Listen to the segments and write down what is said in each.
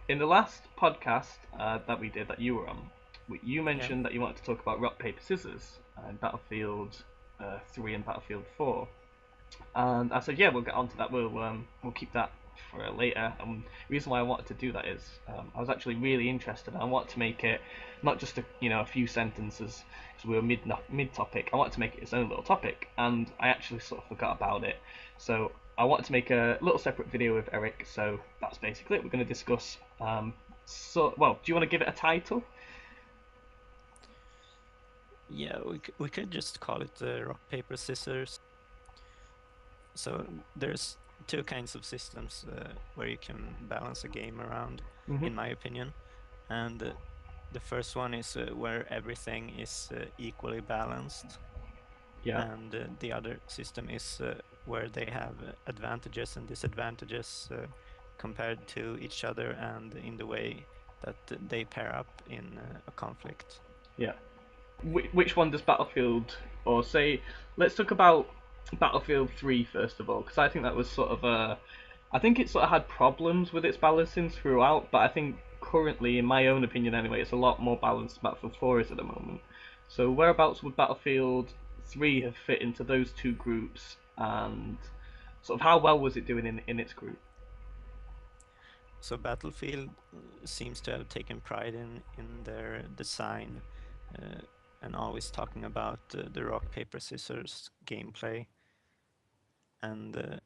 In the last podcast that we did that you were on, you Yeah. mentioned that you wanted to talk about rock paper scissors and Battlefield 3 and Battlefield 4, and I said, yeah, we'll get onto that. We'll keep that for later. And the reason why I wanted to do that is I was actually really interested. I want to make it not just a few sentences because we were mid topic. I wanted to make it its own little topic, and I actually sort of forgot about it. So I wanted to make a little separate video with Eric. So that's basically it. We're going to discuss. Well, do you want to give it a title? Yeah, we could just call it rock, paper, scissors. So there's two kinds of systems where you can balance a game around, Hmm. in my opinion. And the first one is where everything is equally balanced, Yeah. and the other system is where they have advantages and disadvantages compared to each other and in the way that they pair up in a conflict. Yeah. Which one does Battlefield, or say, let's talk about Battlefield 3 first of all, because I think that was sort of a, I think it sort of had problems with its balancing throughout, but I think currently, in my own opinion anyway, it's a lot more balanced than Battlefield 4 is at the moment. So whereabouts would Battlefield 3 have fit into those two groups, and sort of how well was it doing in its group? So Battlefield seems to have taken pride in their design uh, and always talking about the rock paper scissors gameplay, and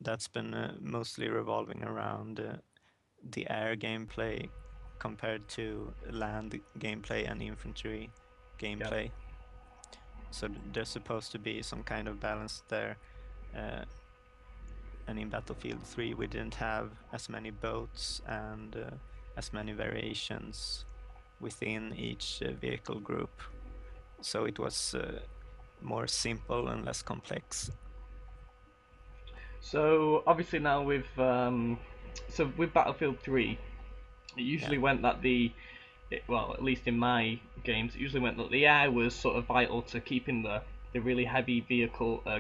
that's been mostly revolving around the air gameplay compared to land gameplay and infantry Yeah. gameplay. So there's supposed to be some kind of balance there. Uh, and in Battlefield 3 we didn't have as many boats and as many variations within each vehicle group. So it was more simple and less complex. So obviously now with Battlefield 3, it Yeah, usually went that well, at least in my games, it usually meant that the air was sort of vital to keeping the really heavy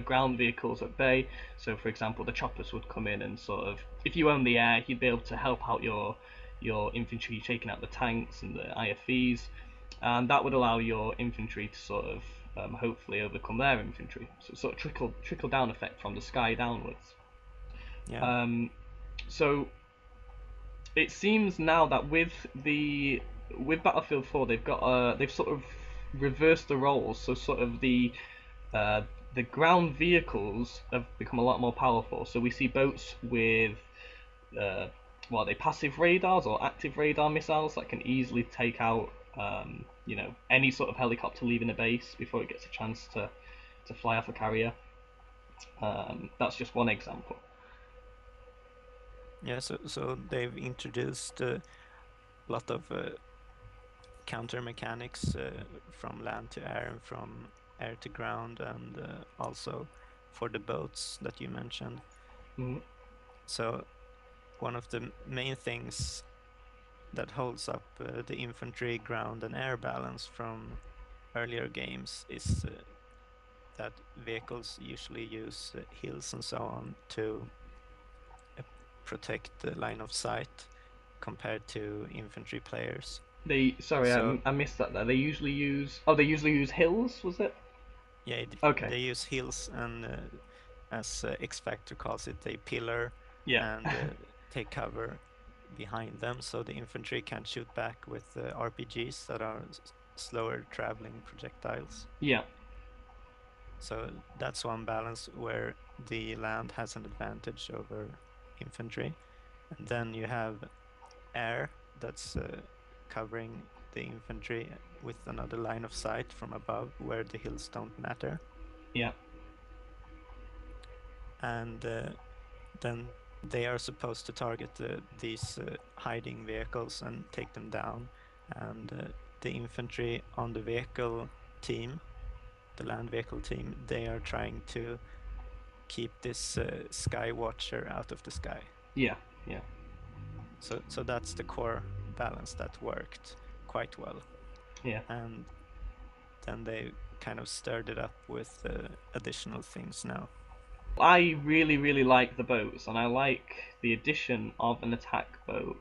ground vehicles at bay. So, for example, the choppers would come in and sort of, if you own the air, you'd be able to help out your infantry taking out the tanks and the IFVs, and that would allow your infantry to sort of hopefully overcome their infantry. So, sort of trickle down effect from the sky downwards. yeah. Um, so it seems now that with Battlefield 4, they've sort of reversed the roles. So sort of uh, the ground vehicles have become a lot more powerful. So we see boats with uh, what are they, passive radars or active radar missiles that can easily take out any sort of helicopter leaving a base before it gets a chance to fly off a carrier. That's just one example. Yeah, so they've introduced a lot of counter mechanics from land to air and from air to ground, and also for the boats that you mentioned. Mm, So one of the main things that holds up the infantry, ground, and air balance from earlier games is that vehicles usually use hills and so on to uh, protect the line of sight compared to infantry players. sorry, So I missed that there. They usually use hills, was it? yeah, Okay. they use hills and, as X Factor calls it, they pillar Yeah. and take cover behind them, so the infantry can't shoot back with RPGs that are slower traveling projectiles. Yeah. So that's one balance where the land has an advantage over infantry. And then you have air that's covering the infantry with another line of sight from above where the hills don't matter. Yeah. And then they are supposed to target these hiding vehicles and take them down. And the infantry on the vehicle team, the land vehicle team, they are trying to keep this sky watcher out of the sky. Yeah. Yeah. So that's the core balance that worked quite well. Yeah. And then they kind of stirred it up with additional things now. I really, really like the boats, and I like the addition of an attack boat.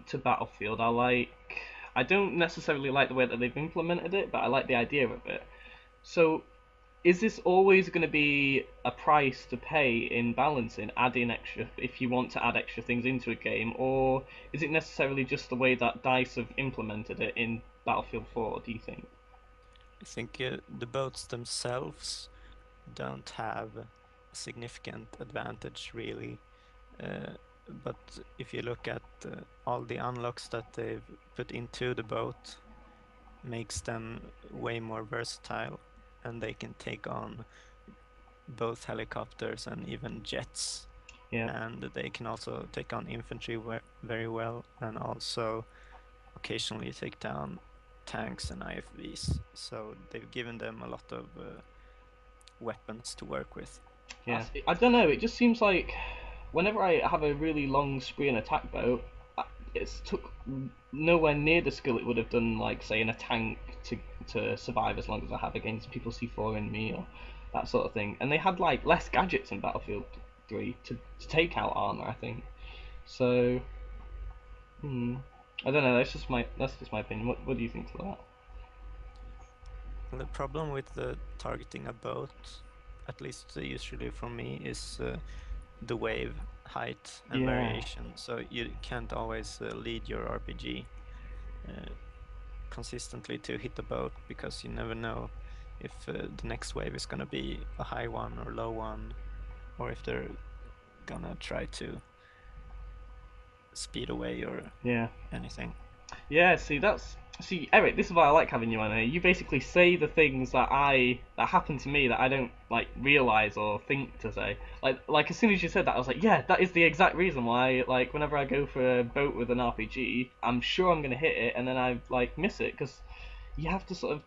to Battlefield. I don't necessarily like the way that they've implemented it, but I like the idea of it. So is this always going to be a price to pay in balancing, adding extra if you want to add extra things into a game, or is it necessarily just the way that Dice have implemented it in Battlefield 4? Do you think? I think the boats themselves don't have a significant advantage really. But if you look at all the unlocks that they've put into the boat, makes them way more versatile, and they can take on both helicopters and even jets. Yeah, And they can also take on infantry very well, and also occasionally take down tanks and IFVs. So they've given them a lot of weapons to work with. yeah. I don't know. It just seems like whenever I have a really long spree in attack boat, it's took nowhere near the skill it would have done, like say in a tank to survive as long as I have against people C4 in me or that sort of thing. And they had like less gadgets in Battlefield 3 to take out armor, I think. So, hmm, I don't know. That's just my opinion. What do you think to that? The problem with targeting a boat, at least usually for me, is the wave height and Yeah, variation. So you can't always lead your RPG uh, consistently to hit the boat because you never know if the next wave is gonna be a high one or low one, or if they're gonna try to speed away or yeah. anything. Yeah, see Eric, this is why I like having you on here. You basically say the things that happen to me that I don't like realize or think to say. Like as soon as you said that, I was like, yeah, that is the exact reason why. Like whenever I go for a boat with an RPG, I'm sure I'm gonna hit it, and then I like miss it because you have to sort of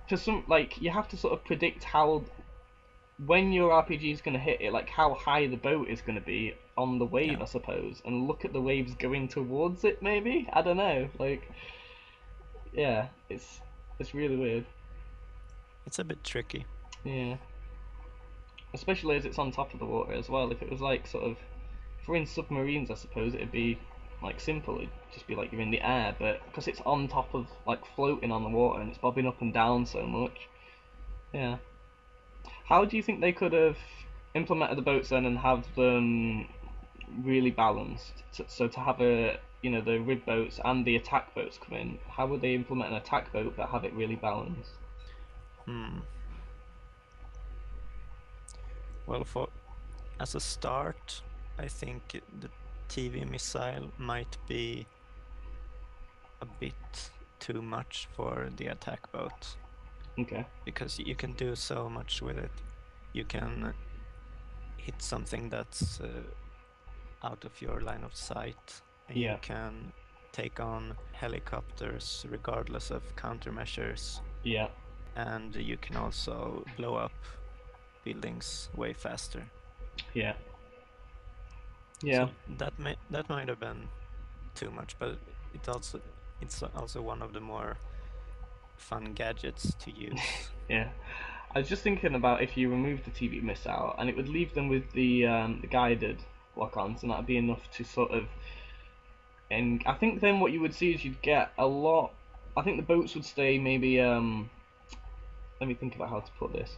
for some like you have to sort of predict how when your RPG is gonna hit it, like how high the boat is gonna be on the Yeah, wave, I suppose, and look at the waves going towards it. Maybe I don't know. Like yeah, it's really weird. it's a bit tricky. Yeah, especially as it's on top of the water as well. If it was like sort of, if we're in submarines, I suppose it'd be like simple. It'd just be like you're in the air, but because it's on top of like floating on the water and it's bobbing up and down so much. Yeah. How do you think they could have implemented the boats then and have them really balanced? So to have the rid boats and the attack boats come in, how would they implement an attack boat but have it really balanced? Hmm. Well, for as a start, I think the TV missile might be a bit too much for the attack boat Okay. because you can do so much with it. You can hit something that's out of your line of sight, and you Yeah. can take on helicopters regardless of countermeasures, Yeah. and you can also blow up buildings way faster. Yeah. So Yeah. that might have been too much, but it's also one of the more fun gadgets to use. Yeah. I was just thinking about if you remove the TV missile and it would leave them with the guided lock-ons, and that'd be enough to sort of. And I think then what you would see is you'd get a lot. I think the boats would stay maybe. Let me think about how to put this.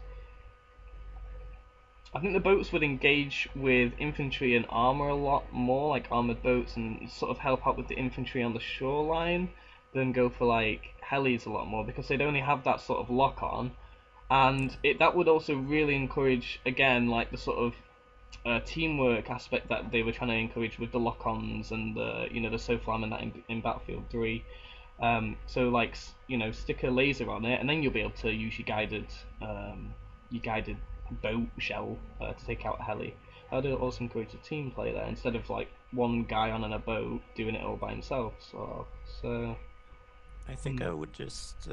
I think the boats would engage with infantry and armor a lot more, like armored boats, and sort of help out with the infantry on the shoreline than go for like helis a lot more because they'd only have that sort of lock on, and Yeah, that would also really encourage again like the sort of teamwork aspect that they were trying to encourage with the lock-ons and the SOFLAM and that in Battlefield 3. So like stick a laser on it, and then you'll be able to use your guided boat shell to take out a heli. That would also encourage a team play there instead of like one guy on a boat doing it all by himself. So I think hmm, I would just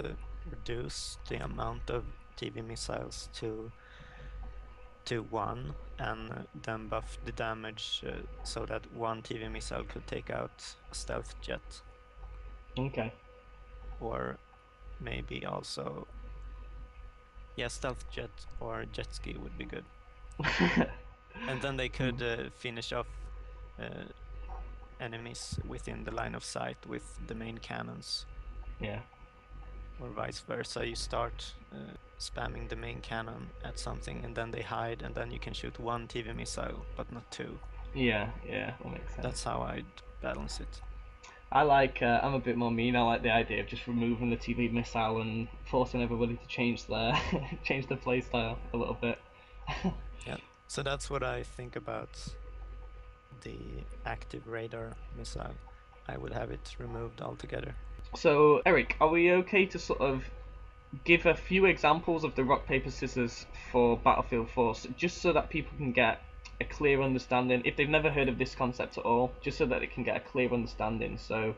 reduce the amount of TV missiles to one, and then buff the damage so that one TV missile could take out a stealth jet, okay. or maybe also, yeah, stealth jet or jet ski would be good. And then they Hmm. could finish off uh, enemies within the line of sight with the main cannons, Yeah. or vice versa. You start spamming the main cannon at something, and then they hide, and then you can shoot one TV missile, but not two. Yeah, yeah, that makes That's sense. how I'd balance it. I like. I'm a bit more mean. I like the idea of just removing the TV missile and forcing everybody to change their change their play style a little bit. Yeah. So that's what I think about the active radar missile. I would have it removed altogether. So, Eric, are we okay to sort of give a few examples of the rock paper scissors for Battlefield 4, just so that people can get a clear understanding if they've never heard of this concept at all, just so that they can get a clear understanding. So,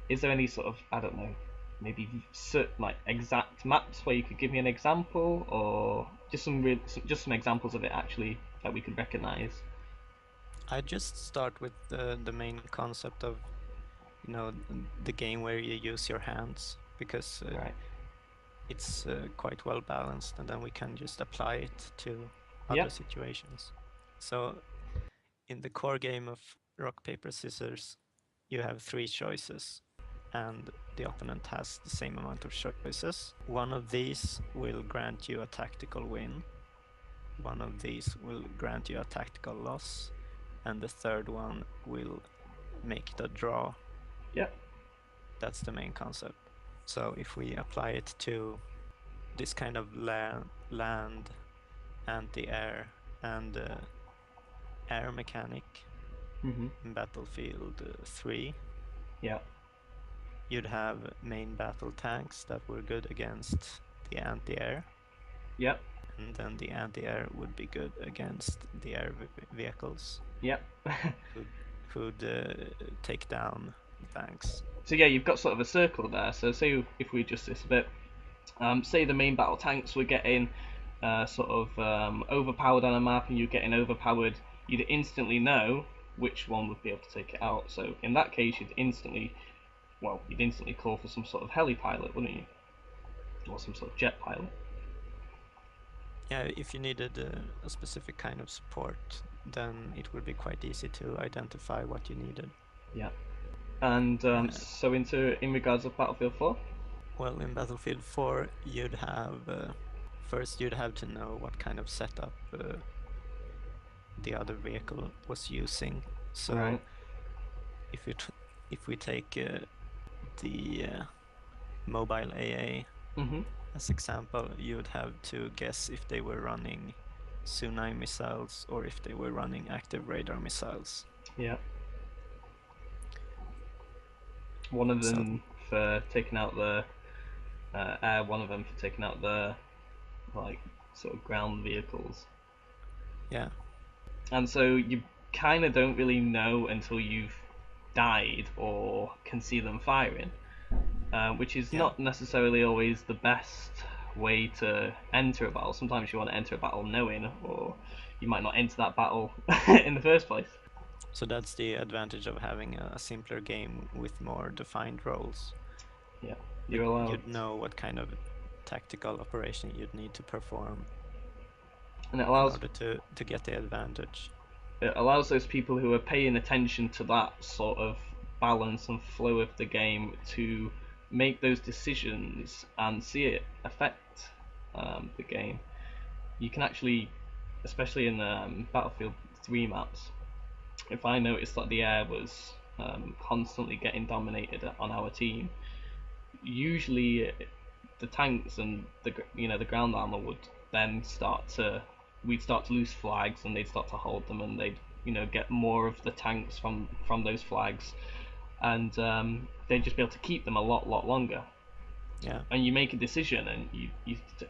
is there any sort of, I don't know, maybe certain, like exact maps where you could give me an example, or just just some examples of it actually that we could recognize? I just start with the main concept of, the game where you use your hands, because Right. it's quite well balanced, and then we can just apply it to other Yep. situations. So in the core game of rock, paper, scissors, you have three choices, and the opponent has the same amount of choices. One of these will grant you a tactical win, one of these will grant you a tactical loss, and the third one will make it a draw. Yep. That's the main concept. So if we apply it to this kind of land, anti-air, and air mechanic Mhm. in Battlefield 3, Yep. you'd have main battle tanks that were good against the anti-air, Yep. and then the anti-air would be good against the air vehicles Yep. who'd take down the tanks. So yeah, you've got sort of a circle there. So say if we adjust this a bit, say the main battle tanks were getting sort of overpowered on a map, and you're getting overpowered, you'd instantly know which one would be able to take it out. So in that case, you'd instantly call for some sort of heli pilot, wouldn't you, or some sort of jet pilot? Yeah, if you needed a specific kind of support, then it would be quite easy to identify what you needed. Yeah. And Uh, so in regards of Battlefield 4. well, in Battlefield 4, you'd have first you'd have to know what kind of setup the other vehicle was using. So Right. if we take the mobile AA Mhm. as example, you'd have to guess if they were running Su-9 missiles or if they were running active radar missiles. Yeah. One of So them for taking out the air. One of them for taking out the like sort of ground vehicles. yeah, And so you kind of don't really know until you've died or can see them firing, which is yeah, not necessarily always the best way to enter a battle. Sometimes you want to enter a battle knowing, or you might not enter that battle in the first place. so that's the advantage of having a simpler game with more defined roles. Yeah, you're Like allowed, you'd know what kind of tactical operation you'd need to perform and in order to get the advantage. it allows those people who are paying attention to that sort of balance and flow of the game to make those decisions and see it affect the game. You can actually, especially in Battlefield 3 maps, if I noticed that the air was constantly getting dominated on our team, usually the tanks and the ground armor would then we'd start to lose flags, and they'd start to hold them, and they'd get more of the tanks from those flags, and they'd just be able to keep them a lot longer. Yeah, And you make a decision, and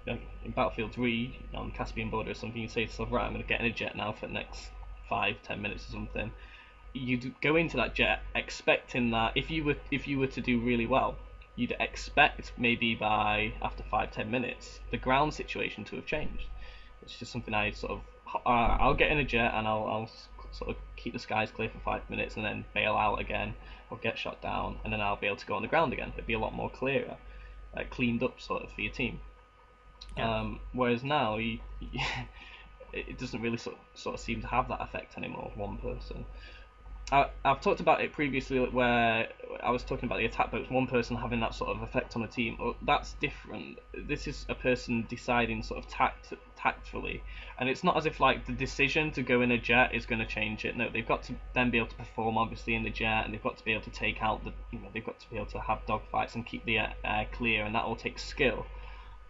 in Battlefield 3 on Caspian Border or something, you say to yourself, right, I'm going to get in a jet now for the next 5-10 minutes or something. You'd go into that jet expecting that if you were to do really well, you'd expect maybe by after 5-10 minutes the ground situation to have changed. It's just something I sort of I'll get in a jet, and I'll sort of keep the skies clear for 5 minutes and then bail out again or get shot down, and then I'll be able to go on the ground again. It'd be a lot more clearer, cleaned up sort of for your team. yeah. Whereas now it doesn't really sort of seem to have that effect anymore. One person. I've talked about it previously where I was talking about the attack boats, one person having that sort of effect on a team. That's different. This is a person deciding sort of tactfully, and it's not as if like the decision to go in a jet is going to change it. No, they've got to then be able to perform obviously in the jet, and they've got to be able to take out they've got to be able to have dogfights and keep the air clear, and that all takes skill.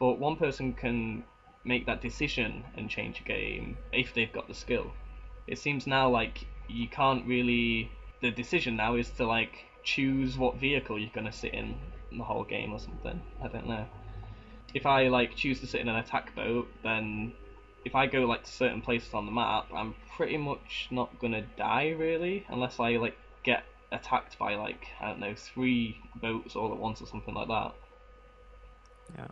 But one person can make that decision and change a game if they've got the skill. It seems now like you can't really. The decision now is to like choose what vehicle you're gonna sit in the whole game or something. I don't know. If I like choose to sit in an attack boat, then if I go like to certain places on the map, I'm pretty much not gonna die really, unless I like get attacked by like I don't know 3 boats all at once or something like that. Yeah.